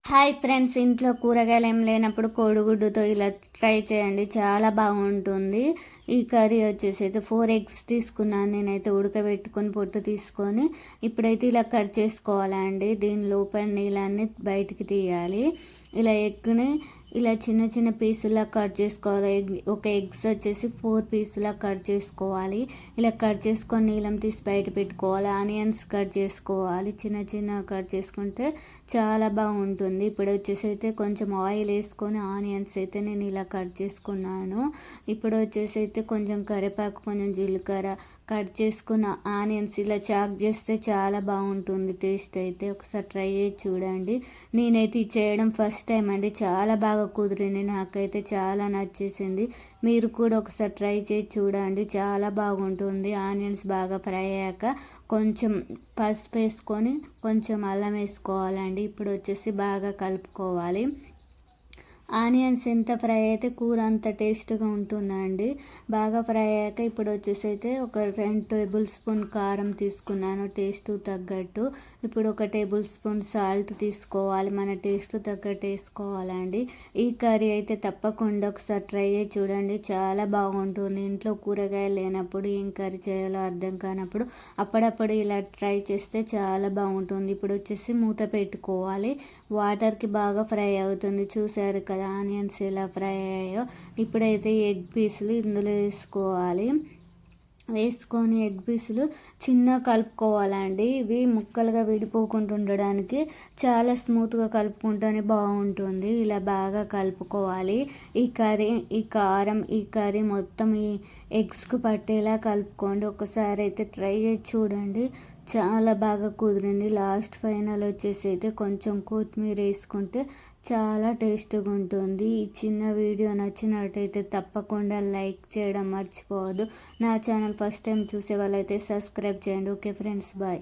Hi friends, ఇంట్లో కూరగాయలు ఏం లేనప్పుడు కోడిగుడ్డుతో ఇలా ట్రై చేయండి, చాలా బాగుంటుంది. ఈ కర్రీ వచ్చేసి అయితే 4 ఎగ్స్ తీసుకున్నాను నేనైతే, ఉడకబెట్టుకొని పొట్టు తీసుకొని ఇప్పుడైతే ఇలా కట్ చేసుకోవాలండి. దీని లోపల నీళ్ళన్నీ బయటికి తీయాలి. ఇలా ఎగ్ని ఇలా చిన్న చిన్న పీసులా కట్ చేసుకోవాలి. ఒక ఎగ్స్ వచ్చేసి 4 పీసులా కట్ చేసుకోవాలి. ఇలా కట్ చేసుకొని నీళ్ళం తీసి బయట పెట్టుకోవాలి. ఆనియన్స్ కట్ చేసుకోవాలి, చిన్న చిన్న కట్ చేసుకుంటే చాలా బాగుంటుంది. ఇప్పుడు వచ్చేసి అయితే కొంచెం ఆయిల్ వేసుకొని ఆనియన్స్ అయితే నేను ఇలా కట్ చేసుకున్నాను. ఇప్పుడు వచ్చేసి అయితే కొంచెం కరివేపాకు, కొంచెం జీలకర్ర, కట్ చేసుకున్న ఆనియన్స్ ఇలా చాక్ చేస్తే చాలా బాగుంటుంది. టేస్ట్ అయితే ఒకసారి ట్రై చేసి చూడండి. నేనైతే ఇది చేయడం ఫస్ట్ టైం అండి, చాలా బాగా కుదిరింది, నాకైతే చాలా నచ్చేసింది. మీరు కూడా ఒకసారి ట్రై చేసి చూడండి, చాలా బాగుంటుంది. ఆనియన్స్ బాగా ఫ్రై అయ్యాక కొంచెం పసుపు వేసుకొని కొంచెం అల్లం వేసుకోవాలండి. ఇప్పుడు వచ్చేసి బాగా కలుపుకోవాలి. ఆనియన్స్ ఎంత ఫ్రై అయితే కూర అంత టేస్ట్గా ఉంటుందండి. బాగా ఫ్రై అయ్యాక ఇప్పుడు వచ్చేసి అయితే ఒక 2 టేబుల్ స్పూన్ కారం తీసుకున్నాను టేస్ట్ తగ్గట్టు. ఇప్పుడు ఒక టేబుల్ స్పూన్ సాల్ట్ తీసుకోవాలి, మన టేస్ట్ తగ్గట్టు వేసుకోవాలండి. ఈ కర్రీ అయితే తప్పకుండా ఒకసారి ట్రై చేసి చూడండి, చాలా బాగుంటుంది. ఇంట్లో కూరగాయలు లేనప్పుడు ఏం కర్రీ చేయాలో అర్థం కానప్పుడు అప్పుడప్పుడు ఇలా ట్రై చేస్తే చాలా బాగుంటుంది. ఇప్పుడు వచ్చేసి మూత పెట్టుకోవాలి. వాటర్కి బాగా ఫ్రై అవుతుంది, చూసారు కదా ఆనియన్స్ ఎలా ఫ్రై అయ్యాయో. ఇప్పుడైతే ఎగ్ పీసులు ఇందులో వేసుకొని ఎగ్ పీసులు చిన్న కలుపుకోవాలండి. ఇవి ముక్కలుగా విడిపోకుండా ఉండడానికి చాలా స్మూత్గా కలుపుకుంటేనే బాగుంటుంది. ఇలా బాగా కలుపుకోవాలి. ఈ కారం ఈ కర్రీ మొత్తం ఈ ఎగ్స్కు పట్టేలా కలుపుకోండి. ఒకసారి అయితే ట్రై చేసి చూడండి, చాలా బాగా కుదిరింది. లాస్ట్ ఫైనల్ వచ్చేసి అయితే కొంచెం కొత్తిమీర వేసుకుంటే చాలా టేస్ట్గా ఉంటుంది. ఈ చిన్న వీడియో నచ్చినట్టయితే తప్పకుండా లైక్ చేయడం మర్చిపోవద్దు. నా ఛానల్ ఫస్ట్ టైం చూసే వాళ్ళైతే సబ్స్క్రైబ్ చేయండి. Okay friends, bye.